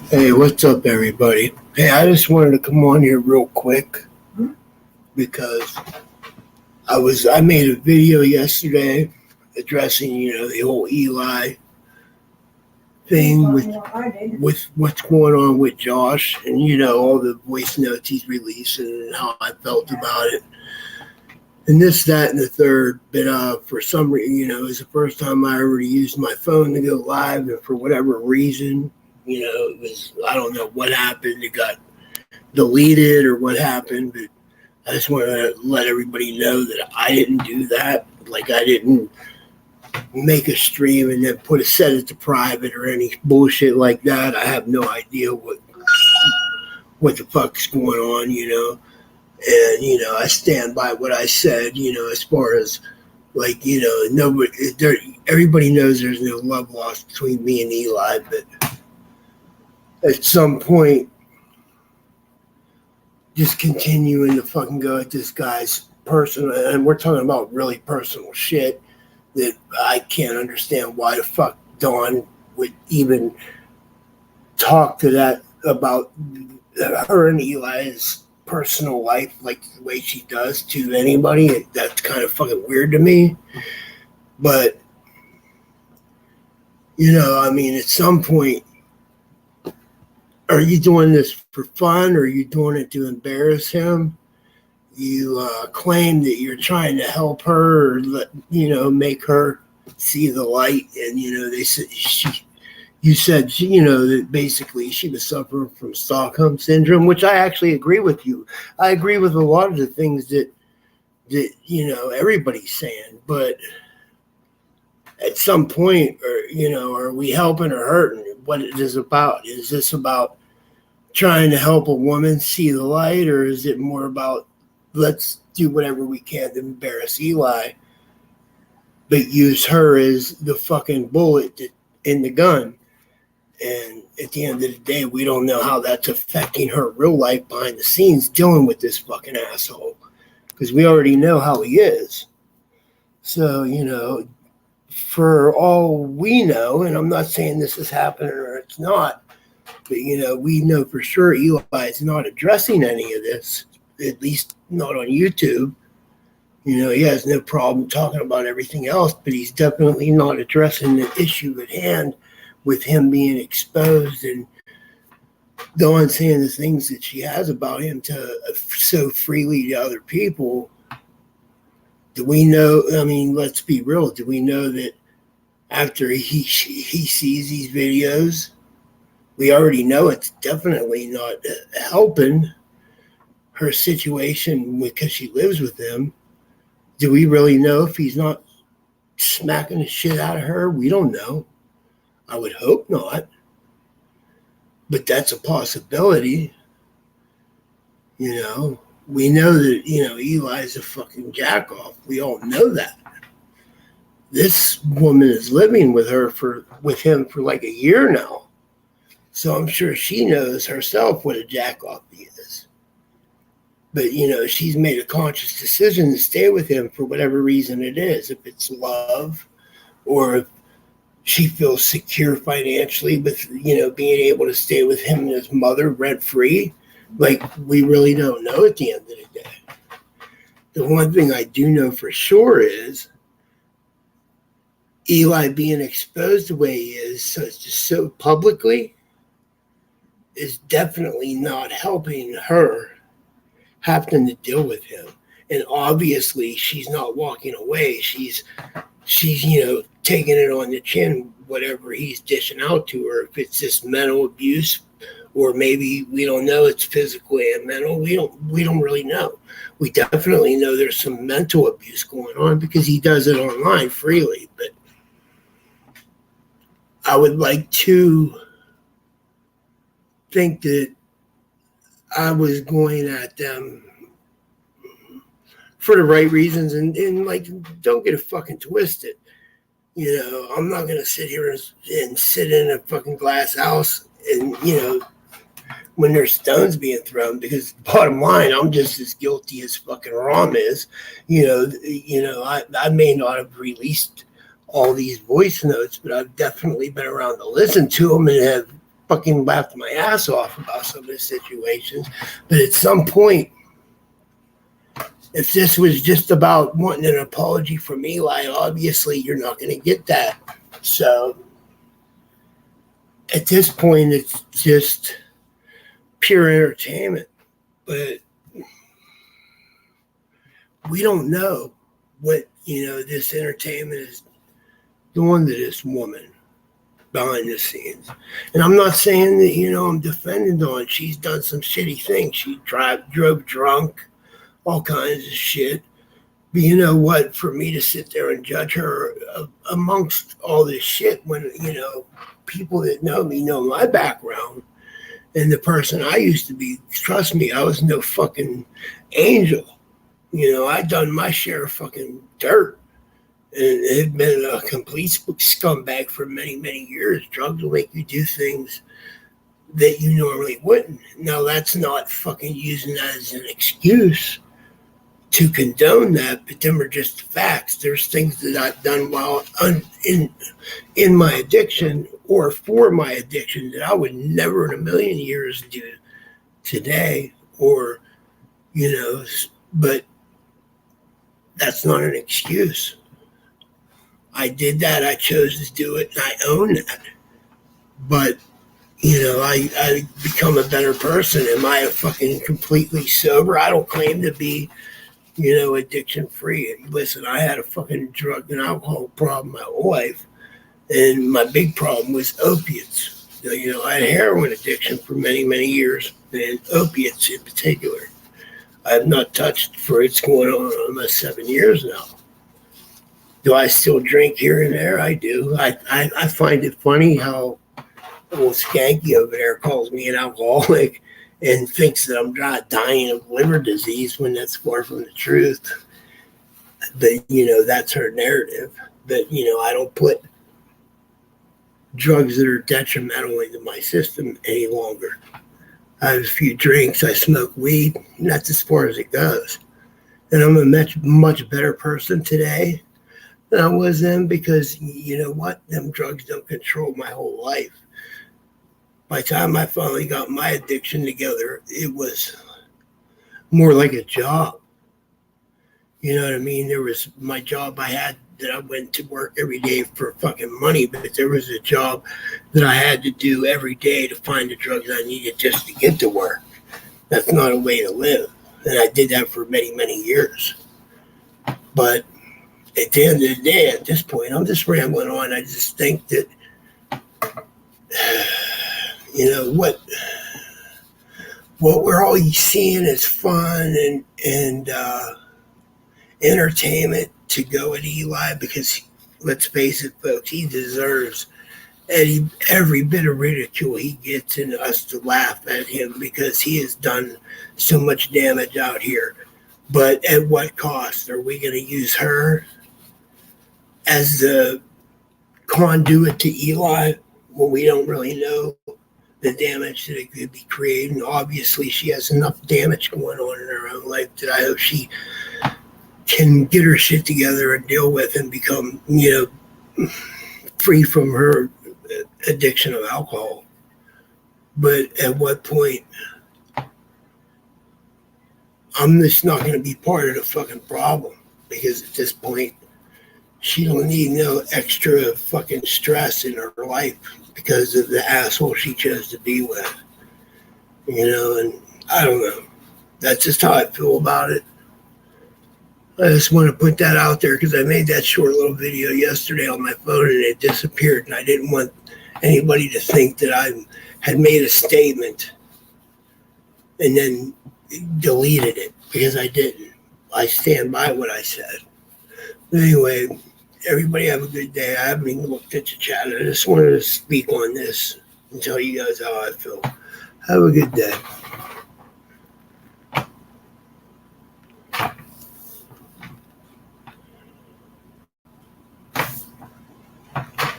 Hey, what's up, everybody? Hey, I just wanted to come on here real quick because I made a video yesterday addressing the whole Eli thing with what's going on with Josh and all the voice notes he's releasing and how I felt about it and this, that, and the third. But for some reason, it was the first time I ever used my phone to go live, and for whatever reason, it was, I don't know what happened. It got deleted or what happened, but I just want to let everybody know that I didn't do that. Like, I didn't make a stream and then set it to private or any bullshit like that. I have no idea what the fuck's going on, and I stand by what I said, as far as like, nobody, everybody knows there's no love lost between me and Eli, but at some point, just continuing to fucking go at this guy's personal, and we're talking about really personal shit that I can't understand why the fuck Dawn would even talk to that about her and Eli's personal life like the way she does to anybody. That's kind of fucking weird to me. But, at some point, are you doing this for fun, or are you doing it to embarrass him? You claim that you're trying to help her, or make her see the light, and they said you said that basically she was suffering from Stockholm syndrome, which I actually agree with you. I agree with a lot of the things that everybody's saying, but at some point, are we helping or hurting? What it is about? Is this about trying to help a woman see the light, or is it more about let's do whatever we can to embarrass Eli, but use her as the fucking bullet in the gun? And at the end of the day, we don't know how that's affecting her real life behind the scenes dealing with this fucking asshole, because we already know how he is. So, for all we know, and I'm not saying this is happening or it's not, but, we know for sure Eli is not addressing any of this, at least not on YouTube. He has no problem talking about everything else, but he's definitely not addressing the issue at hand with him being exposed and Dawn saying the things that she has about him to so freely to other people. Do we know, let's be real, do we know that after he sees these videos, we already know it's definitely not helping her situation because she lives with him? Do we really know if he's not smacking the shit out of her? We don't know. I would hope not. But that's a possibility. We know that, Eli's a fucking jackoff. We all know that. This woman is living with him for like a year now. So I'm sure she knows herself what a jackoff he is. But, she's made a conscious decision to stay with him for whatever reason it is. If it's love, or if she feels secure financially with, being able to stay with him and his mother rent-free. Like, we really don't know at the end of the day. The one thing I do know for sure is Eli being exposed the way he is so publicly is definitely not helping her having to deal with him. And obviously she's not walking away. She's taking it on the chin, whatever he's dishing out to her. If it's just mental abuse, or maybe we don't know, it's physical and mental. We don't really know. We definitely know there's some mental abuse going on because he does it online freely. But I would like to think that I was going at them for the right reasons, and like, don't get it fucking twisted. I'm not going to sit here and sit in a fucking glass house and, when there's stones being thrown, because bottom line, I'm just as guilty as fucking Rom is. I may not have released all these voice notes, but I've definitely been around to listen to them and have fucking laughed my ass off about some of the situations. But at some point, if this was just about wanting an apology from Eli, obviously you're not going to get that. So at this point, it's just pure entertainment. But we don't know what, this entertainment is doing to this woman behind the scenes. And I'm not saying that, I'm defending Dawn. She's done some shitty things. She drove drunk, all kinds of shit. But you know what? For me to sit there and judge her amongst all this shit when, people that know me know my background and the person I used to be, trust me, I was no fucking angel. I done my share of fucking dirt and had been a complete scumbag for many, many years. Drugs will make you do things that you normally wouldn't. Now, that's not fucking using that as an excuse to condone that, but them are just facts. There's things that I've done while in my addiction or for my addiction that I would never in a million years do today, or, but that's not an excuse. I did that. I chose to do it, and I own that. But, I become a better person. Am I fucking completely sober? I don't claim to be, addiction free. Listen, I had a fucking drug and alcohol problem my whole life, and my big problem was opiates. I had heroin addiction for many, many years, and opiates in particular. I have not touched for it's going on almost 7 years now. Do I still drink here and there? I do. I find it funny how old Skanky over there calls me an alcoholic and thinks that I'm not dying of liver disease when that's far from the truth. But, that's her narrative. But, I don't put drugs that are detrimental into my system any longer. I have a few drinks. I smoke weed. And that's as far as it goes. And I'm a much better person today than I was then because, you know what? Them drugs don't control my whole life. By the time I finally got my addiction together, it was more like a job. You know what I mean? There was my job I had that I went to work every day for fucking money, but there was a job that I had to do every day to find the drugs I needed just to get to work. That's not a way to live. And I did that for many, many years. But at the end of the day, at this point, I'm just rambling on. I just think that, what we're all seeing is fun and entertainment to go at Eli because, let's face it, folks, he deserves every bit of ridicule he gets and us to laugh at him because he has done so much damage out here. But at what cost? Are we going to use her as the conduit to Eli when we don't really know the damage that it could be creating? Obviously, she has enough damage going on in her own life that I hope she can get her shit together and deal with and become, free from her addiction of alcohol. But at what point? I'm just not going to be part of the fucking problem because at this point, she don't need no extra fucking stress in her life because of the asshole she chose to be with. And I don't know. That's just how I feel about it. I just want to put that out there because I made that short little video yesterday on my phone and it disappeared. And I didn't want anybody to think that I had made a statement and then deleted it because I didn't. I stand by what I said. But anyway, everybody have a good day. I haven't even looked at the chat. I just wanted to speak on this and tell you guys how I feel. Have a good day.